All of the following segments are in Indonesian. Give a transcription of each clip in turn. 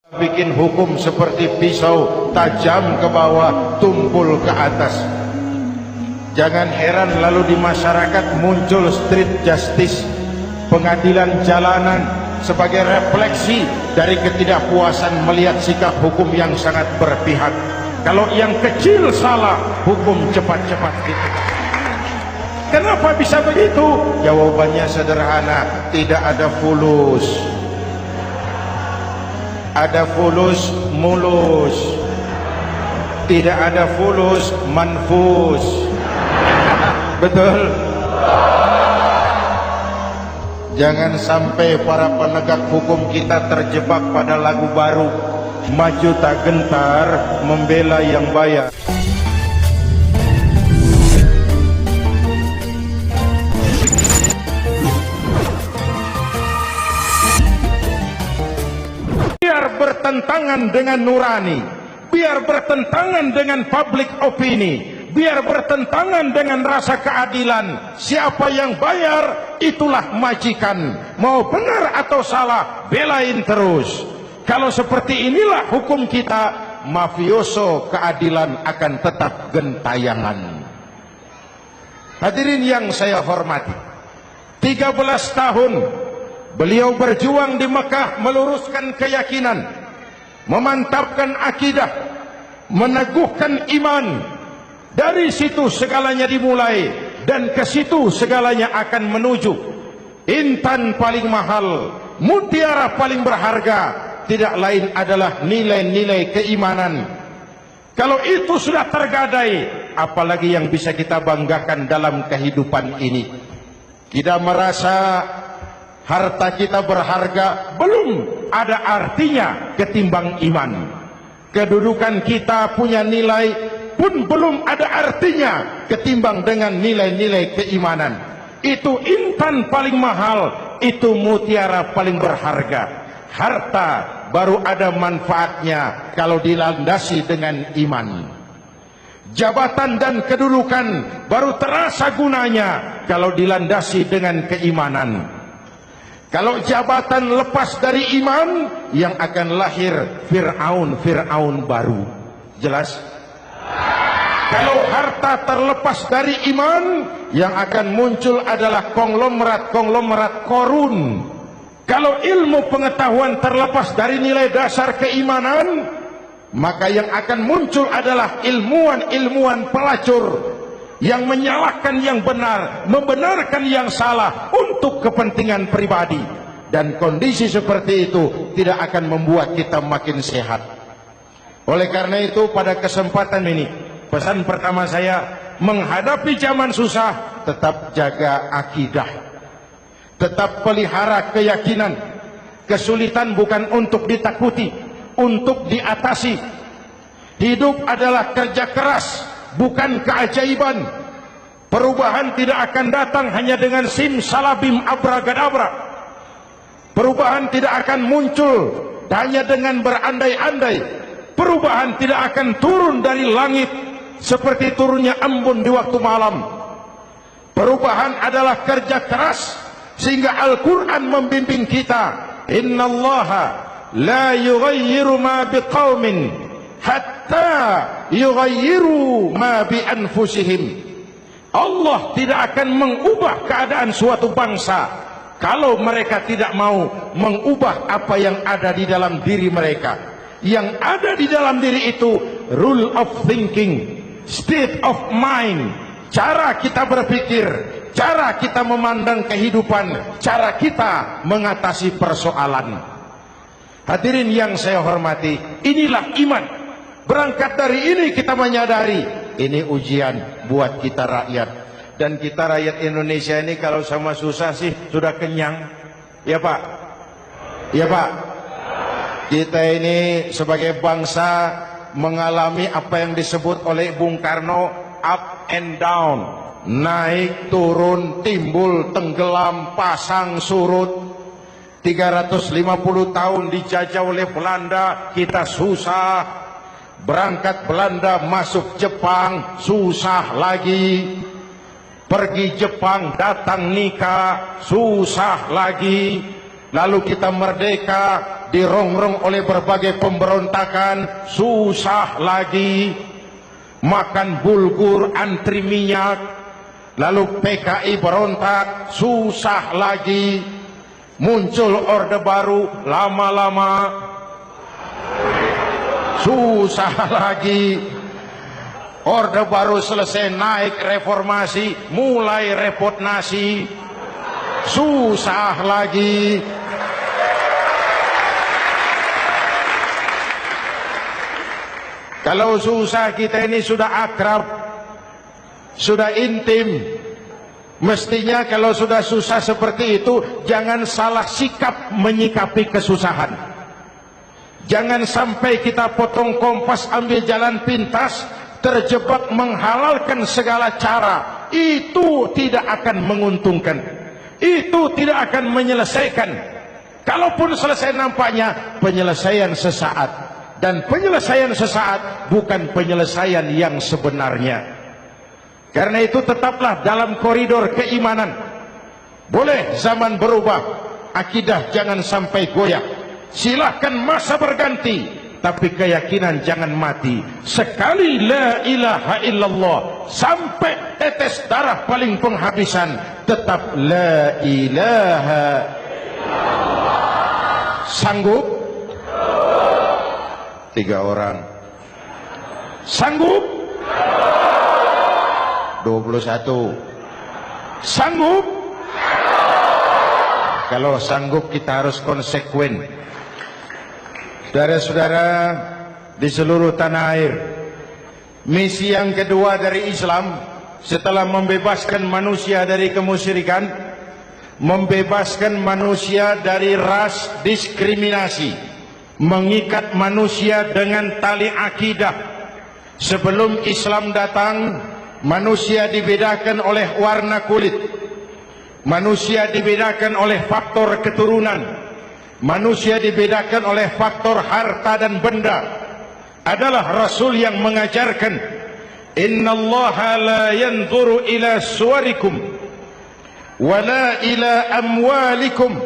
Bikin hukum seperti pisau, tajam ke bawah, tumpul ke atas. Jangan heran lalu di masyarakat muncul street justice, pengadilan jalanan, sebagai refleksi dari ketidakpuasan melihat sikap hukum yang sangat berpihak. Kalau yang kecil salah, hukum cepat-cepat gitu. Kenapa bisa begitu? Jawabannya sederhana, tidak ada fulus. Ada fulus mulus, tidak ada fulus manfus. Betul? Jangan sampai para penegak hukum kita terjebak pada lagu baru, maju tak gentar membela yang bayar. Biar bertentangan dengan nurani, biar bertentangan dengan public opini, biar bertentangan dengan rasa keadilan. Siapa yang bayar, itulah majikan. Mau benar atau salah, belain terus. Kalau seperti inilah hukum kita, mafioso keadilan akan tetap gentayangan. Hadirin yang saya hormati, 13 tahun beliau berjuang di Mekah, meluruskan keyakinan, memantapkan akidah, meneguhkan iman. Dari situ segalanya dimulai, dan ke situ segalanya akan menuju. Intan paling mahal, mutiara paling berharga, tidak lain adalah nilai-nilai keimanan. Kalau itu sudah tergadai, apalagi yang bisa kita banggakan dalam kehidupan ini? Kita merasa harta kita berharga, belum ada artinya ketimbang iman. Kedudukan kita punya nilai pun belum ada artinya ketimbang dengan nilai-nilai keimanan. Itu intan paling mahal, itu mutiara paling berharga. Harta baru ada manfaatnya kalau dilandasi dengan iman. Jabatan dan kedudukan baru terasa gunanya kalau dilandasi dengan keimanan. Kalau jabatan lepas dari iman, yang akan lahir Fir'aun baru. Jelas? Kalau harta terlepas dari iman, yang akan muncul adalah konglomerat korun. Kalau ilmu pengetahuan terlepas dari nilai dasar keimanan, maka yang akan muncul adalah ilmuwan pelacur yang menyalahkan yang benar, membenarkan yang salah untuk kepentingan pribadi. Dan kondisi seperti itu tidak akan membuat kita makin sehat. Oleh karena itu, pada kesempatan ini, pesan pertama saya, menghadapi zaman susah, tetap jaga akidah, tetap pelihara keyakinan. Kesulitan bukan untuk ditakuti, untuk diatasi. Hidup adalah kerja keras, bukan keajaiban. Perubahan tidak akan datang hanya dengan simsalabim abragadabra. Perubahan tidak akan muncul hanya dengan berandai-andai. Perubahan tidak akan turun dari langit seperti turunnya embun di waktu malam. Perubahan adalah kerja keras, sehingga Al-Quran membimbing kita, innallaha la yughayyiru ma biqaumin hatta yughayyiru ma bi anfusihim. Allah tidak akan mengubah keadaan suatu bangsa kalau mereka tidak mau mengubah apa yang ada di dalam diri mereka. Yang ada di dalam diri itu rule of thinking, state of mind, cara kita berpikir, cara kita memandang kehidupan, cara kita mengatasi persoalan. Hadirin yang saya hormati, inilah iman. Berangkat dari ini kita menyadari, ini ujian buat kita rakyat. Dan kita rakyat Indonesia ini kalau sama susah sih sudah kenyang. Ya Pak? Ya Pak? Kita ini sebagai bangsa mengalami apa yang disebut oleh Bung Karno up and down. Naik, turun, timbul, tenggelam, pasang, surut. 350 tahun dijajah oleh Belanda, kita susah. Berangkat Belanda masuk Jepang, susah lagi. Pergi Jepang, datang nikah, susah lagi. Lalu kita merdeka, dirongrong oleh berbagai pemberontakan, susah lagi. Makan bulgur antri minyak, lalu PKI berontak, susah lagi. Muncul orde baru, lama-lama susah lagi. Orde baru selesai, naik reformasi, mulai repot nasi, susah lagi. Kalau susah kita ini sudah akrab, sudah intim. Mestinya kalau sudah susah seperti itu, jangan salah sikap menyikapi kesusahan. Jangan sampai kita potong kompas, ambil jalan pintas, terjebak menghalalkan segala cara. Itu tidak akan menguntungkan. Itu tidak akan menyelesaikan. Kalaupun selesai nampaknya penyelesaian sesaat. Dan penyelesaian sesaat bukan penyelesaian yang sebenarnya. Karena itu tetaplah dalam koridor keimanan. Boleh zaman berubah, akidah jangan sampai goyah. Silahkan masa berganti, tapi keyakinan jangan mati. Sekali la ilaha illallah, sampai tetes darah paling penghabisan, tetap la ilaha illallah. Sanggup? 3 orang. Sanggup? 21. Sanggup? Kalau sanggup kita harus konsekuen. Saudara-saudara di seluruh tanah air, misi yang kedua dari Islam setelah membebaskan manusia dari kemusyrikan, membebaskan manusia dari ras diskriminasi, mengikat manusia dengan tali akidah. Sebelum Islam datang, manusia dibedakan oleh warna kulit, manusia dibedakan oleh faktor keturunan, manusia dibedakan oleh faktor harta dan benda. Adalah Rasul yang mengajarkan, innallaha la yanzuru ila suwarikum wala ila amwalikum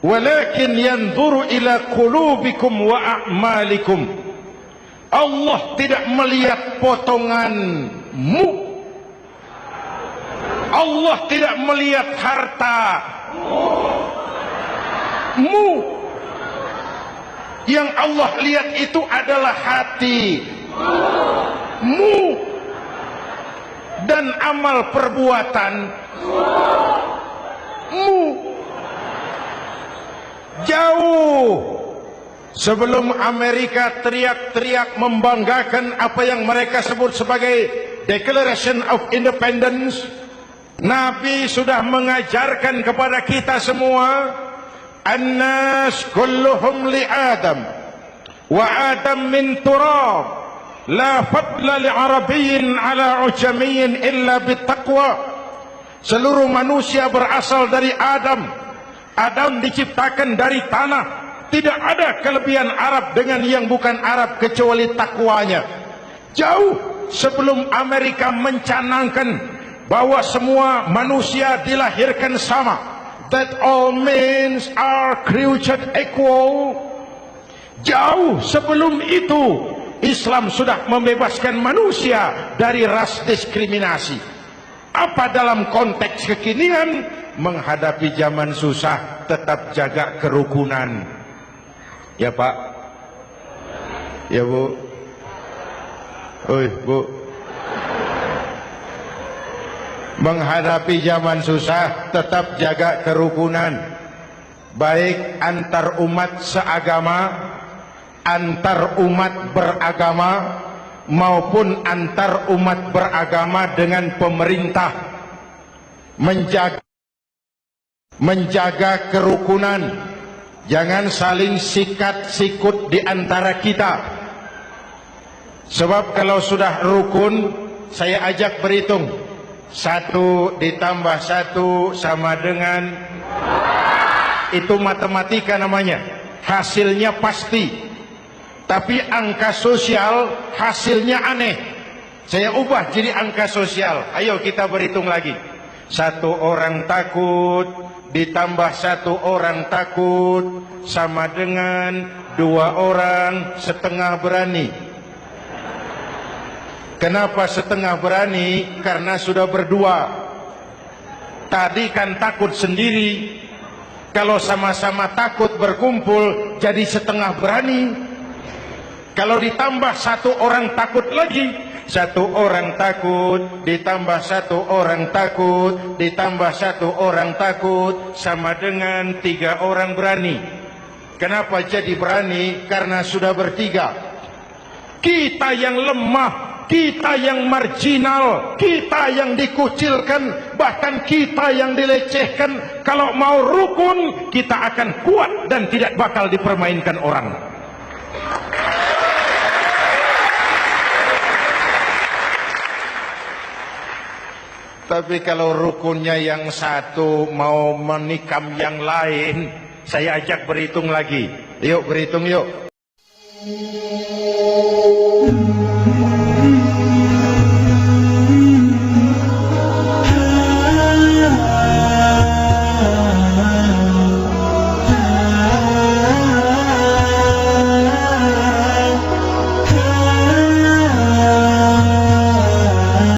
walakin yanzuru ila qulubikum wa a'malikum. Allah tidak melihat potonganmu, Allah tidak melihat hartamu. Yang Allah lihat itu adalah hatimu dan amal perbuatanmu. Jauh sebelum Amerika teriak-teriak membanggakan apa yang mereka sebut sebagai Declaration of Independence, Nabi sudah mengajarkan kepada kita semua, An-nas kulluhum li Adam wa Adam min turab, la fadla li Arabiyyin ala ujamiyyin illa bittaqwa. Seluruh manusia berasal dari Adam. Adam diciptakan dari tanah. Tidak ada kelebihan Arab dengan yang bukan Arab kecuali takwanya. Jauh sebelum Amerika mencanangkan bahwa semua manusia dilahirkan sama, that all men are created equal. Jauh sebelum itu Islam sudah membebaskan manusia dari ras diskriminasi. Apa dalam konteks kekinian menghadapi zaman susah tetap jaga kerukunan? Ya Pak, ya Bu, oi Bu, menghadapi zaman susah tetap jaga kerukunan, baik antar umat seagama, antar umat beragama, maupun antar umat beragama dengan pemerintah. Menjaga kerukunan. Jangan saling sikat sikut di antara kita. Sebab kalau sudah rukun, saya ajak berhitung, 1 ditambah 1 sama dengan, itu matematika namanya, hasilnya pasti. Tapi angka sosial hasilnya aneh. Saya ubah jadi angka sosial. Ayo kita berhitung lagi. 1 orang takut, ditambah 1 orang takut sama dengan 2 orang setengah berani. Kenapa setengah berani? Karena sudah berdua. Tadi kan takut sendiri. Kalau sama-sama takut berkumpul jadi setengah berani. Kalau ditambah 1 orang takut lagi, 1 orang takut ditambah 1 orang takut ditambah 1 orang takut sama dengan 3 orang berani. Kenapa jadi berani? Karena sudah bertiga. Kita yang lemah, kita yang marginal, kita yang dikucilkan, bahkan kita yang dilecehkan, kalau mau rukun kita akan kuat dan tidak bakal dipermainkan orang. Tapi kalau rukunnya yang satu mau menikam yang lain, saya ajak berhitung lagi. Yuk berhitung yuk.